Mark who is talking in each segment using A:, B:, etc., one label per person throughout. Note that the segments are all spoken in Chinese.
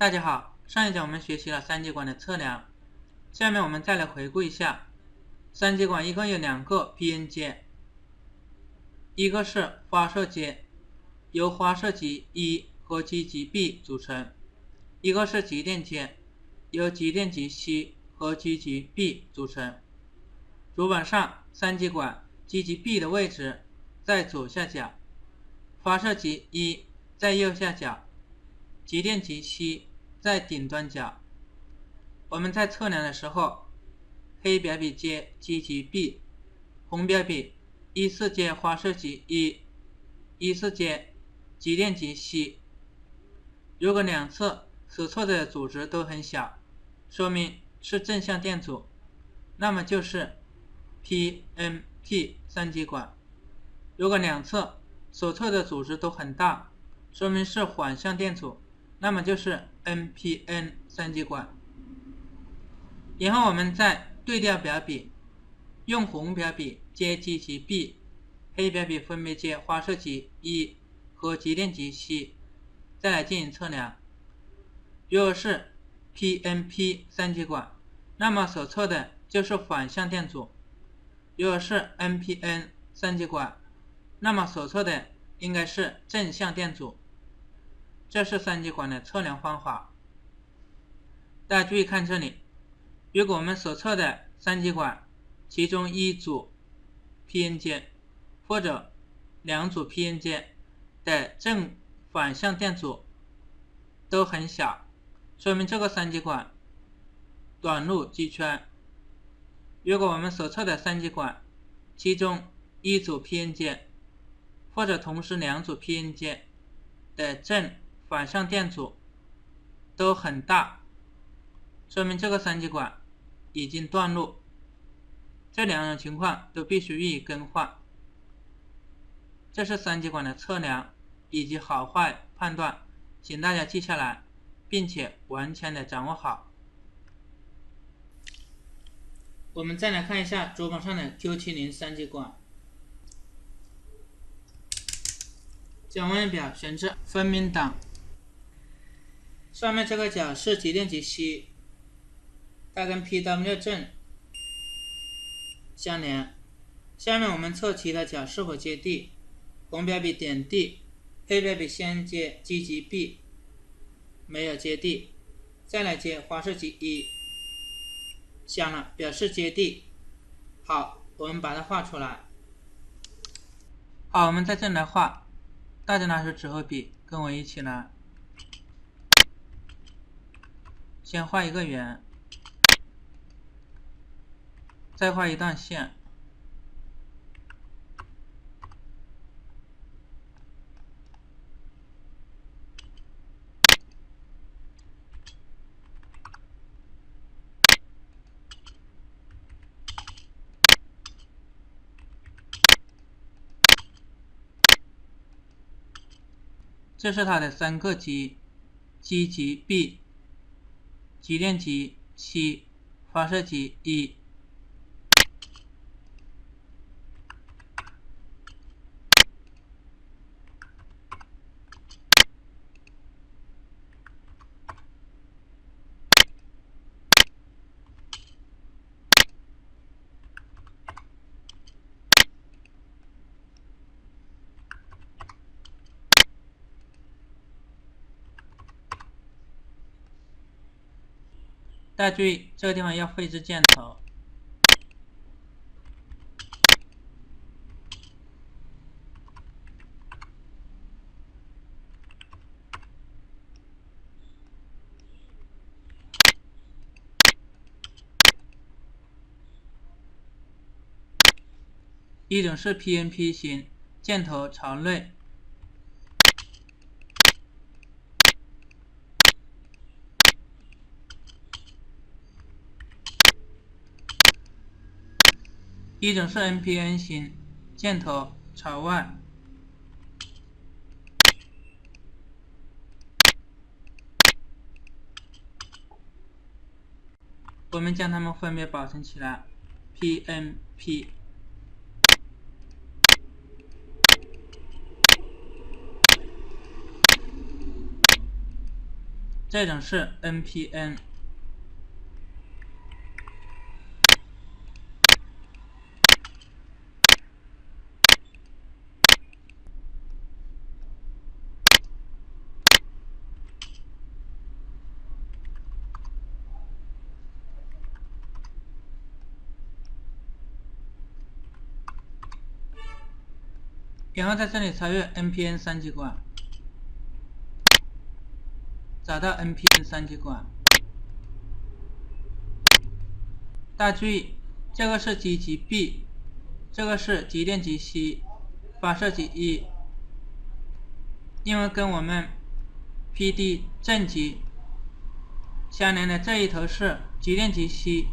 A: 大家好，上一讲我们学习了三极管的测量，下面我们再来回顾一下。三极管一共有两个 p-n 阶，一个是发射阶，由发射极 E 和极极 B 组成；一个是极电阶，由极电极 C 和极极 B 组成。主板上三极管极极 B 的位置在左下角，发射极 E 在右下角，极电极 C 在顶端角。我们在测量的时候，黑表笔接极极 B， 红表笔依次接发射极 E， 依次接极电极 C。 如果两侧所测的阻值都很小，说明是正向电阻，那么就是 PNP 三极管。如果两侧所测的阻值都很大，说明是反向电阻，那么就是 NPN 三极管。然后我们再对调表笔，用红表笔接极极 B， 黑表笔分别接发射极 E 和极电极 C， 再来进行测量。如果是 PNP 三极管，那么所测的就是反向电阻；如果是 NPN 三极管，那么所测的应该是正向电阻。这是三极管的测量方法。大家注意看这里，如果我们所测的三极管其中一组 p-n 阶或者两组 p-n 阶的正反向电阻都很小，说明这个三极管短路击圈。如果我们所测的三极管其中一组 p-n 阶或者同时两组 p-n 阶的正反向电阻都很大，说明这个三极管已经断路。这两种情况都必须予以更换。这是三极管的测量以及好坏判断，请大家记下来，并且完全的掌握好。我们再来看一下主板上的 Q70 三极管。将望远表选至分明档，上面这个角是极电极 C， 它跟 PW 正相连。下面我们测其他角是否接地，红表笔点地，黑表笔先接极极 B， 没有接地，再来接发射极 E， 响了，表示接地。好，我们把它画出来。好，我们在这里来画，大家拿出纸和笔，跟我一起来。先画一个圆，再画一段线，这是它的三个极：极极 B、极电极 C、发射极 E。大家注意，这个地方要绘制箭头。一种是 PNP 型，箭头朝内；一种是 NPN 型，箭头朝外。我们将它们分别保存起来。PNP。这种是 NPN。然后在这里查阅 NPN 三极管，找到 NPN 三极管。大家注意，这个是极极 B， 这个是极电极 C， 发射极 E。因为跟我们 PD 正极相连的这一头是极电极 C，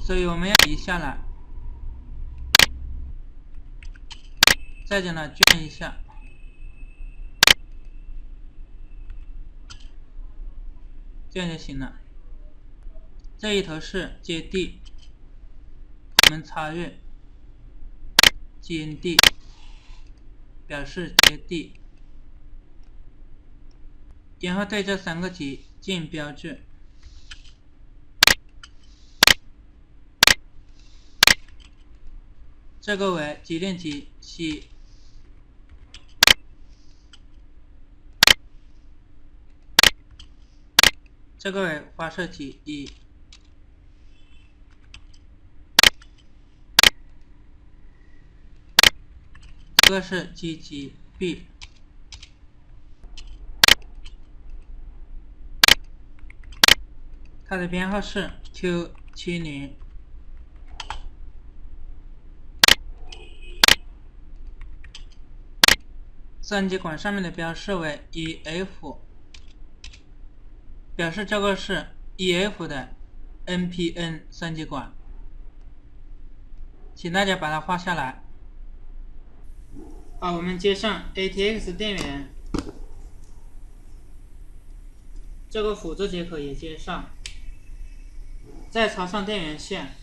A: 所以我们要移下来。再将它卷一下，这样就行了。这一头是接地，我们查阅接地，表示接地，然后对这三个极进行标志。这个为极电极 C， 这个为发射极 E， 这个是极极 B， 它的编号是 Q70。三极管上面的标示为 EF， 表示这个是 EF 的 NPN 三极管，请大家把它画下来。好，我们接上 ATX 电源，这个辅助接口也接上，再插上电源线，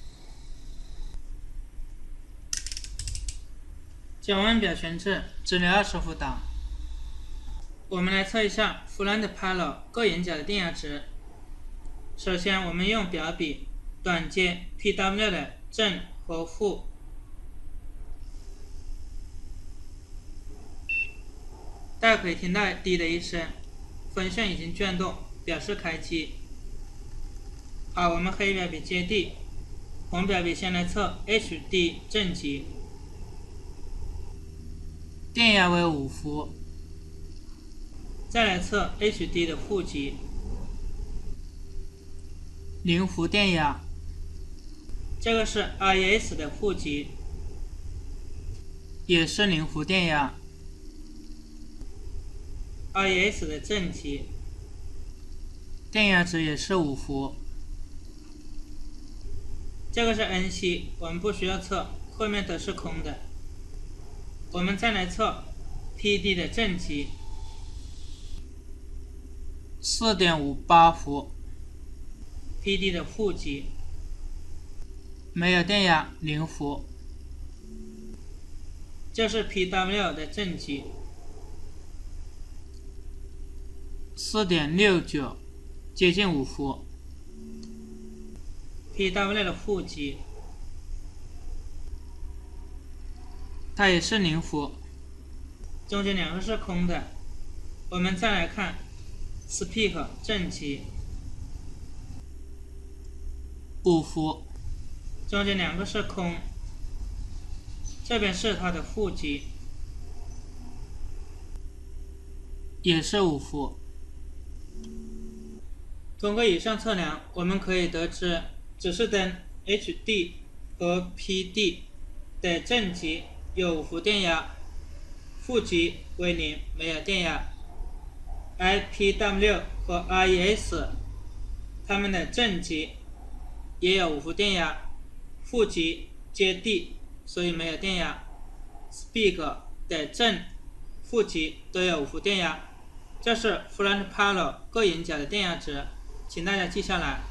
A: 将腕表全置，直流20伏档。我们来测一下 Front Panel 各眼角的电压值。首先，我们用表笔短接 PW 的正和负，大家可以听到滴的一声，分线已经转动，表示开机。好，我们黑表笔接地，红表笔先来测 HD 正极，电压为5伏。再来测 HD 的负极，0伏电压，这个是 IES 的负极，也是0伏电压。IES 的正极，电压值也是5伏。这个是 NC， 我们不需要测，后面都是空的。我们再来测 PD 的正极。4.58 伏 ，PD 的负极，没有电压0伏，这是 PW 的正极，4.69，接近5伏 ，PW 的负极，它也是0伏，中间两个是空的。我们再来看 Speak 正极5伏，中间两个是空，这边是它的负极，也是5伏。通过以上测量，我们可以得知指示灯 HD 和 PD 的正极有5伏电压，负极为0，没有电压。IPW 和 IES 它们的正极也有5伏电压，负极接地，所以没有电压。Speak 的正、负极都有5伏电压，这是 Front Panel 各眼角的电压值，请大家记下来。